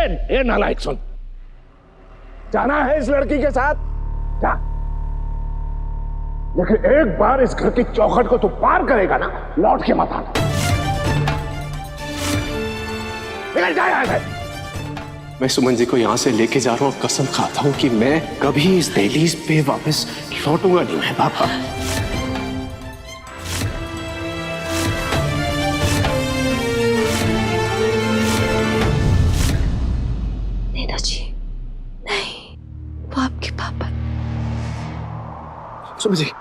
ए नालायक सुन, जाना है इस लड़की के साथ जा, लेकिन एक बार इस घर की चौखट को तू पार करेगा ना, लौट के मत आना। निकल जा यहाँ से। मैं सुमन जी को यहाँ से लेके जा रहा हूँ, कसम खाता हूँ कि मैं कभी इस दहलीज पे वापस लौटूंगा नहीं मैं पापा। नेताजी नहीं, वो आपके पापा। सुमन जी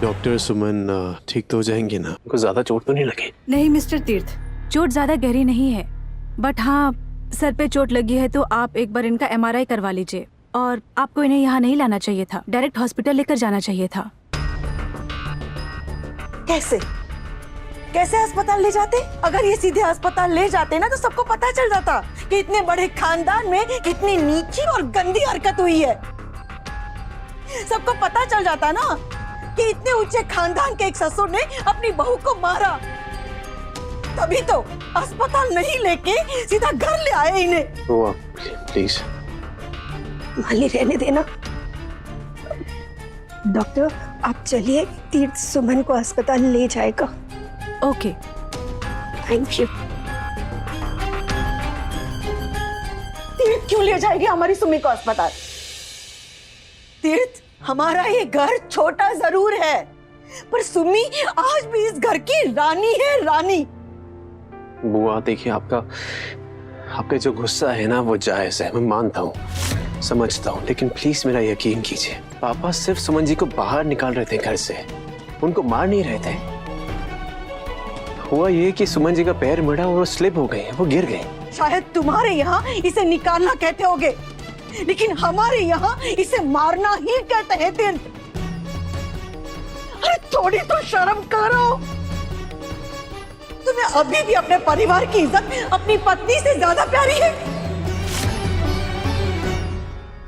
डॉक्टर सुमन ठीक तो हो जाएंगे ना? उनको ज्यादा चोट तो नहीं लगी? नहीं मिस्टर तीर्थ, चोट ज्यादा गहरी नहीं है, बट हाँ सर पे चोट लगी है, तो आप एक बार इनका MRI करवा लीजिए। और आपको इन्हें यहाँ नहीं लाना चाहिए था, डायरेक्ट हॉस्पिटल लेकर जाना चाहिए था। कैसे कैसे अस्पताल ले जाते? अगर ये सीधे अस्पताल ले जाते ना तो सबको पता चल जाता कि इतने बड़े खानदान में कितनी नीची और गंदी हरकत हुई है। सबको पता चल जाता ना कि इतने ऊंचे खानदान के एक ससुर ने अपनी बहू को मारा। तभी तो अस्पताल नहीं लेके सीधा घर ले आए इन्हें। वो प्लीज माली रहने देना। डॉक्टर आप चलिए, तीर्थ सुमन को अस्पताल ले जाएगा। Okay thank you. तीर्थ क्यों ले जाएगी हमारी सुमी को अस्पताल? तीर्थ, हमारा ये घर छोटा जरूर है, पर सुमी आज भी इस घर की रानी है, रानी। बुआ देखिए, आपका जो गुस्सा है ना वो जायज है, मैं मानता हूँ, समझता हूँ, लेकिन प्लीज मेरा यकीन कीजिए, पापा सिर्फ सुमन जी को बाहर निकाल रहे थे घर से, उनको मार नहीं रहे थे। हुआ ये कि सुमन जी का पैर मुड़ा और वो स्लिप हो गए, वो गिर गए। शायद तुम्हारे यहाँ इसे निकालना कहते होगे, लेकिन हमारे यहाँ इसे मारना ही कहते हैं। तीर्थ, अरे थोड़ी तो शर्म करो। तुम्हें अभी भी अपने परिवार की इज्जत अपनी पत्नी से ज्यादा प्यारी है।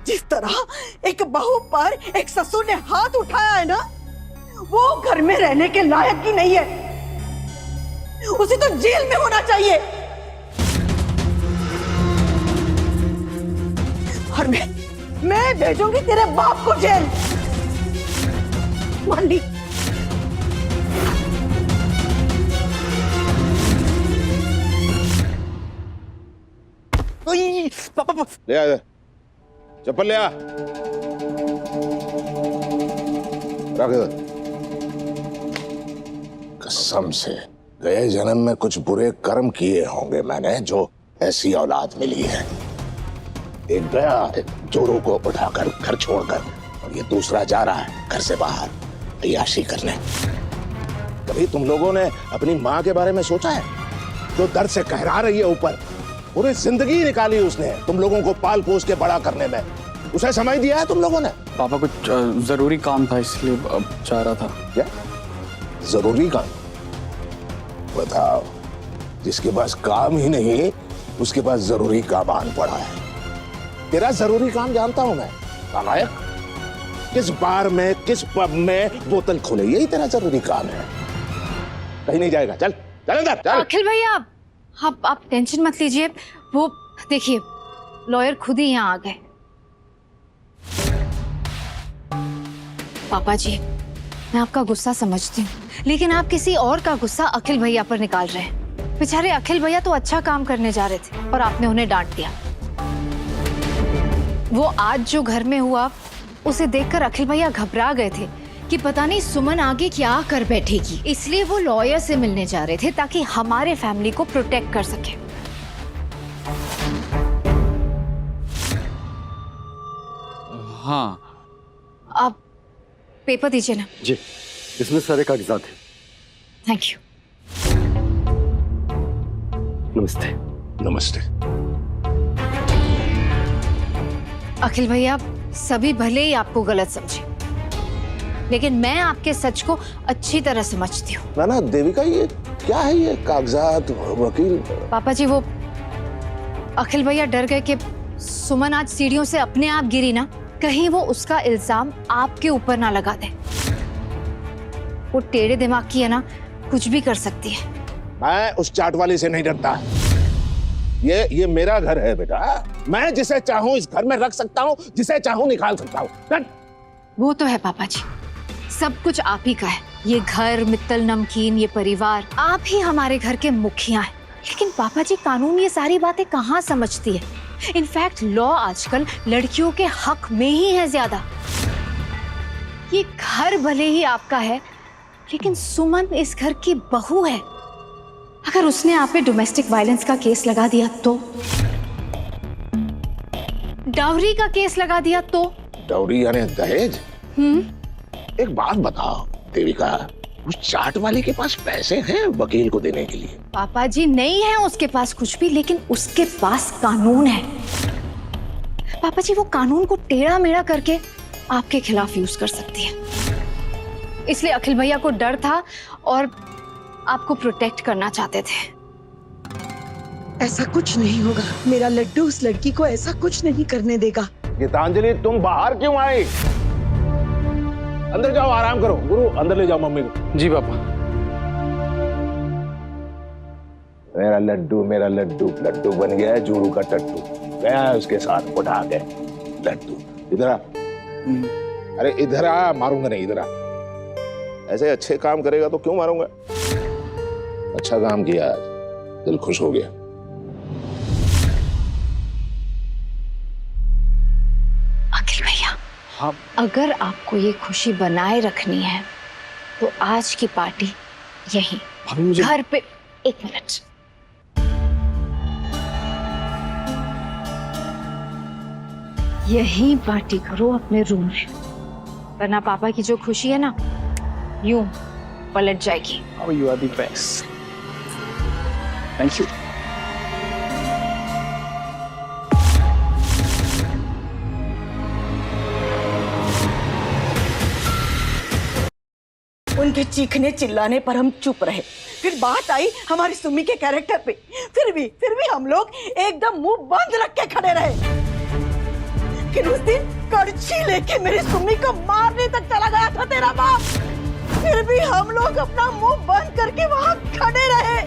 जिस तरह एक बहू पर एक ससुर ने हाथ उठाया है ना, वो घर में रहने के लायक ही नहीं है। उसे तो जेल में होना चाहिए। और मैं भेजूंगी तेरे बाप को जेल। मान ली। पापा ले आ, चप्पल ले आ, रख इधर। कसम से गए जन्म में कुछ बुरे कर्म किए होंगे मैंने, जो ऐसी औलाद मिली है। एक गया चोरों को उठाकर घर छोड़कर, और ये दूसरा जा रहा है घर से बाहर अय्याशी करने। कभी तुम लोगों ने अपनी माँ के बारे में सोचा है, जो दर्द से कहरा रही है ऊपर? पूरी जिंदगी निकाली उसने तुम लोगों को पाल पोस के बड़ा करने में, उसे समय दिया है तुम लोगों ने? पापा कुछ जरूरी काम था इसलिए जा रहा था। क्या जरूरी काम? बताओ, जिसके पास काम ही नहीं उसके पास जरूरी काम आन पड़ा है। तेरा जरूरी काम जानता हूं मैं, नालायक। किस बार में, किस पब में बोतल खोले, यही तेरा जरूरी काम है। कहीं नहीं जाएगा, चल चल अंदर चल। अखिल भैया आप टेंशन मत लीजिए, वो देखिए लॉयर खुद ही यहाँ आ गए। पापा जी, मैं आपका गुस्सा समझती हूँ, लेकिन आप किसी और का गुस्सा अखिल भैया पर निकाल रहे हैं। बेचारे अखिल भैया तो अच्छा काम करने जा रहे थे और आपने उन्हें डांट दिया। वो आज जो घर में हुआ उसे देखकर अखिल भैया घबरा गए थे कि पता नहीं सुमन आगे क्या कर बैठेगी, इसलिए वो लॉयर से मिलने जा रहे थे ताकि हमारे फैमिली को प्रोटेक्ट कर सके। हाँ, आप पेपर दीजिए ना। जी, इसमें सारे कागजात हैं। Thank you. नमस्ते। नमस्ते। अखिल भैया, सभी भले ही आपको गलत समझे, लेकिन मैं आपके सच को अच्छी तरह समझती हूँ। ना देविका, ये क्या है ये कागजात, वकील? पापा जी, वो अखिल भैया डर गए कि सुमन आज सीढ़ियों से अपने आप गिरी ना, कहीं वो उसका इल्जाम आपके ऊपर ना लगा दे। वो टेढ़े दिमाग की है ना, कुछ भी कर सकती है। मैं उस चाट वाली से नहीं डरता। ये मेरा घर है बेटा, मैं जिसे चाहूं इस घर में रख सकता हूं, जिसे चाहूं निकाल सकता हूं। वो तो है पापा जी, सब कुछ आप ही का है। ये घर, मित्तल नमकीन, ये परिवार, आप ही हमारे घर के मुखिया हैं। लेकिन पापा जी, कानून ये सारी बातें कहाँ समझती है। इनफैक्ट लॉ आजकल लड़कियों के हक में ही है ज्यादा। ये घर भले ही आपका है, लेकिन सुमन इस घर की बहू है। अगर उसने आप पे डोमेस्टिक वायलेंस का केस लगा दिया तो, डाउरी का केस लगा दिया तो। डाउरी यानी दहेज? एक बात बताओ देविका, उस चाट वाले के पास पैसे हैं वकील को देने के लिए? पापा जी, नहीं है उसके पास कुछ भी, लेकिन उसके पास कानून है। पापा जी, वो कानून को टेढ़ा मेढ़ा करके आपके खिलाफ यूज कर सकती है। इसलिए अखिल भैया को डर था और आपको प्रोटेक्ट करना चाहते थे। ऐसा कुछ नहीं होगा, मेरा लड्डू उस लड़की को ऐसा कुछ नहीं करने देगा। गीतांजलि, तुम बाहर क्यों आई? अंदर जाओ, आराम करो। गुरु, अंदर ले जाओ मम्मी को। जी पापा। मेरा लड्डू लड्डू बन गया है जोरू का टट्टू, गया है उसके साथ उठा के। लड्डू इधर आ। अरे इधर आ, मारूंगा नहीं, इधर आ। ऐसे अच्छे काम करेगा तो क्यों मारूंगा? अच्छा काम किया आज, दिल खुश हो गया। अखिल भैया, हाँ। अगर आपको ये खुशी बनाए रखनी है तो आज की पार्टी यहीं भाभी मुझे घर पे। एक मिनट, यहीं पार्टी करो अपने रूम में, वरना पापा की जो खुशी है ना, यूं पलट जाएगी। Oh, you are the best. Thank you. उनके चीखने चिल्लाने पर हम चुप रहे। फिर बात आई हमारी सुम्मी के कैरेक्टर पे, फिर भी हम लोग एकदम मुंह बंद रख के खड़े रहे। फिर उस दिन करछी लेके मेरी सुम्मी को मारने तक चला गया था तेरा बाप, फिर भी हम लोग अपना मुंह बंद करके वहां खड़े रहे।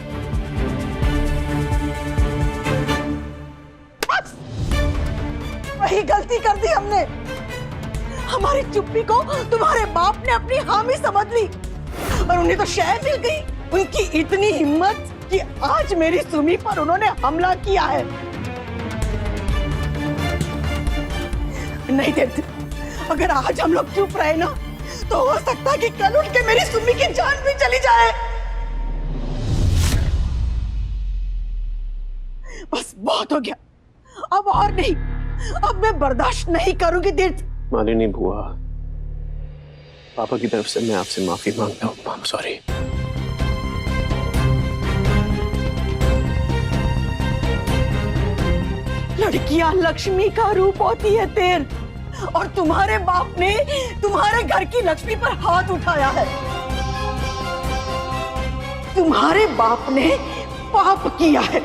बस वही गलती कर दी हमने। हमारी चुप्पी को तुम्हारे बाप ने अपनी हामी समझ ली और उन्हें तो शय मिल गई। उनकी इतनी हिम्मत कि आज मेरी सुमी पर उन्होंने हमला किया है। नहीं देते, अगर आज हम लोग चुप रहे ना तो हो सकता है कि कल उठ के मेरी सुमी की जान भी चली जाए। बस बहुत हो गया, अब और नहीं, अब मैं बर्दाश्त नहीं करूंगी तीर्थ। मालिनी बुआ, पापा की तरफ से मैं आपसे माफी मांगता हूँ। I'm sorry। लड़कियां लक्ष्मी का रूप होती है तेर, और तुम्हारे बाप ने तुम्हारे घर की लक्ष्मी पर हाथ उठाया है। तुम्हारे बाप ने पाप किया है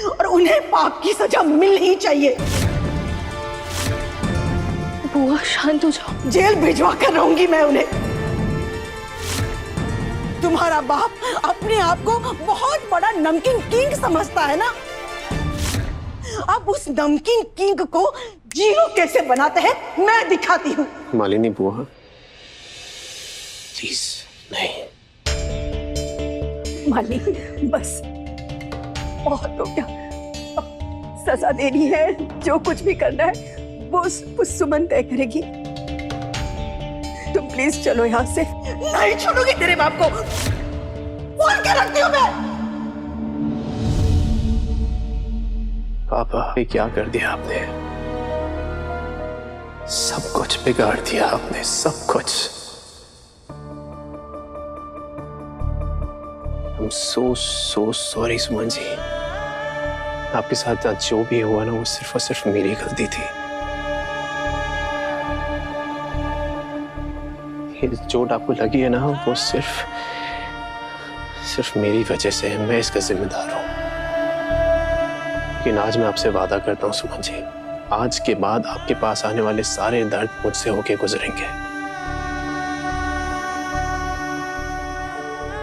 और उन्हें पाप की सजा मिलनी चाहिए। बुआ शांत हो जाओ। जेल भिजवा कर रहूंगी मैं उन्हें। तुम्हारा बाप अपने आप को बहुत बड़ा नमकीन किंग समझता है ना, अब उस नमकीन किंग को जीरो कैसे बनाते हैं मैं दिखाती हूँ। मालिनी बुआ, प्लीज नहीं। माली, बस बहुत हो गया, अब सजा देनी है। जो कुछ भी करना है वो सुमन तय करेगी। तुम प्लीज चलो यहाँ से। नहीं छोड़ूंगी तेरे बाप को, बोल के रखती हूँ मैं। पापा, ये क्या कर दिया आपने? सब कुछ बिगाड़ दिया आपने, सब कुछ। I'm so sorry Suman ji. आपके साथ आज जो भी हुआ ना, वो सिर्फ और सिर्फ मेरी गलती थी। ये चोट आपको लगी है ना, वो सिर्फ मेरी वजह से है। मैं इसका जिम्मेदार हूं। लेकिन आज मैं आपसे वादा करता हूं सुमन जी, आज के बाद आपके पास आने वाले सारे दर्द मुझसे होके गुजरेंगे।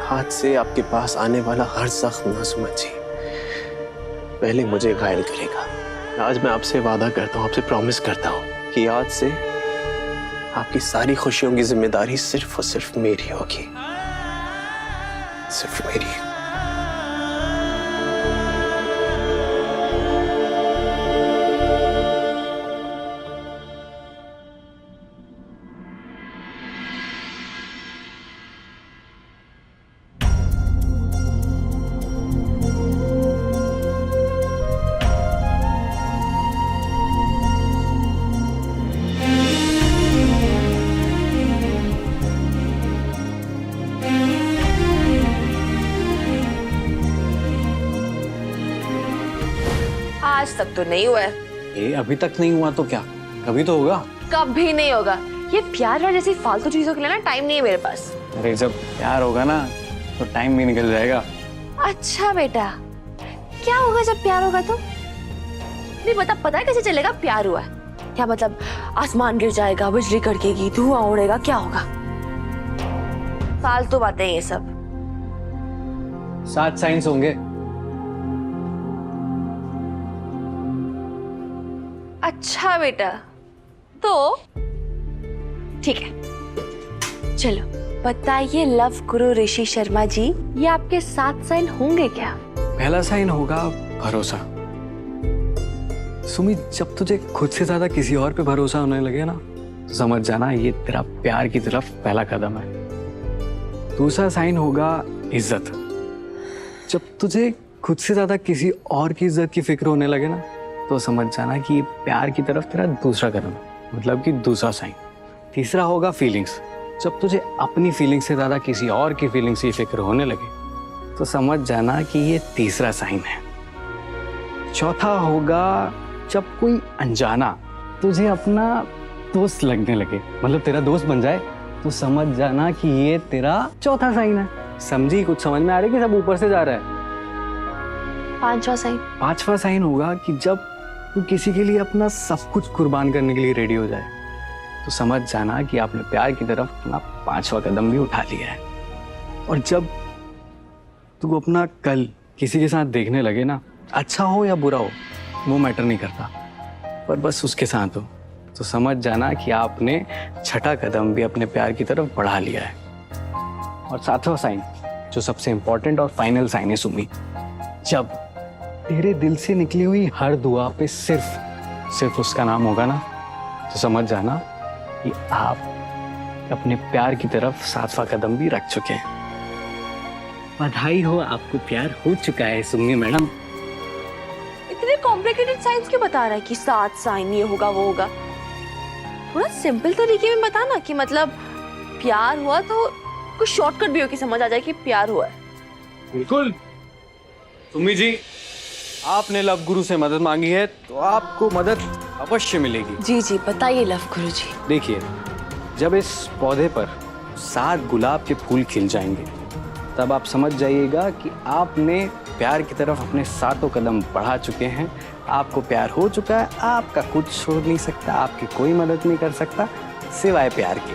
आज से आपके पास आने वाला हर जख्म ना सुमन जी पहले मुझे घायल करेगा। आज मैं आपसे वादा करता हूं, आपसे प्रॉमिस करता हूं कि आज से आपकी सारी खुशियों की जिम्मेदारी सिर्फ और सिर्फ मेरी होगी, सिर्फ मेरी। आज तक तो नहीं हुआ है। ये अभी तक नहीं हुआ तो क्या कभी तो होगा। कभी नहीं होगा। ये प्यार और जैसी फालतू चीजों के लिए ना टाइम नहीं है मेरे पास। अरे जब प्यार होगा ना तो टाइम भी निकल जाएगा। अच्छा बेटा, क्या होगा जब प्यार होगा तो? नहीं पता है कैसे चलेगा प्यार हुआ है? क्या मतलब आसमान गिर जाएगा, बिजली कड़केगी, धुआं उड़ेगा, क्या होगा? फालतू बातें ये सब। 7 साइंस होंगे। अच्छा बेटा, तो ठीक है, चलो बताइए लव गुरु ऋषि शर्मा जी, ये आपके 7 साइन होंगे क्या? पहला साइन होगा भरोसा। सुमी, जब तुझे खुद से ज्यादा किसी और पे भरोसा होने लगे ना तो समझ जाना ये तेरा प्यार की तरफ पहला कदम है। दूसरा साइन होगा इज्जत। जब तुझे खुद से ज्यादा किसी और की इज्जत की फिक्र होने लगे ना तो समझ जाना कि ये प्यार की तरफ तेरा दूसरा कदम है, मतलब कि दूसरा साइन। तीसरा होगा फीलिंग्स। जब तुझे अपनी फीलिंग से ज्यादा किसी और की फीलिंग्स की फिक्र होने लगे तो समझ जाना कि ये तीसरा साइन है। चौथा होगा जब कोई अनजाना तुझे अपना दोस्त लगने लगे, मतलब तेरा दोस्त बन जाए, तो समझ जाना कि ये तेरा चौथा साइन है। समझी? कुछ समझ में आ रहा है कि सब ऊपर से जा रहा है? पांचवा साइन होगा कि जब तू किसी के लिए अपना सब कुछ कुर्बान करने के लिए रेडी हो जाए तो समझ जाना कि आपने प्यार की तरफ अपना 5वां कदम भी उठा लिया है। और जब तू अपना कल किसी के साथ देखने लगे ना, अच्छा हो या बुरा हो वो मैटर नहीं करता, पर बस उसके साथ हो, तो समझ जाना कि आपने 6ठा कदम भी अपने प्यार की तरफ बढ़ा लिया है। और 7वां साइन जो सबसे इंपॉर्टेंट और फाइनल साइन है सुमी, जब तेरे दिल से निकली हुई हर दुआ पे सिर्फ उसका नाम होगा ना तो समझ जाना कि आप अपने प्यार की तरफ 7वां कदम भी रख चुके हैं। बधाई हो, आपको प्यार हो चुका है सुमी मैडम। इतने कॉम्प्लिकेटेड साइंस क्यों बता रहा है कि 7 साइन ये होगा वो होगा? थोड़ा सिंपल तरीके में बताना कि मतलब प्यार हुआ तो कुछ शॉर्टकट भी हो कि समझ आ जाए कि प्यार हुआ है। बिल्कुल सुमी जी, आपने लव गुरु से मदद मांगी है तो आपको मदद अवश्य मिलेगी। जी जी बताइए लव गुरु जी। देखिए, जब इस पौधे पर 7 गुलाब के फूल खिल जाएंगे तब आप समझ जाइएगा कि आपने प्यार की तरफ अपने 7 कदम बढ़ा चुके हैं। आपको प्यार हो चुका है, आपका कुछ छोड़ नहीं सकता, आपकी कोई मदद नहीं कर सकता सिवाय प्यार की।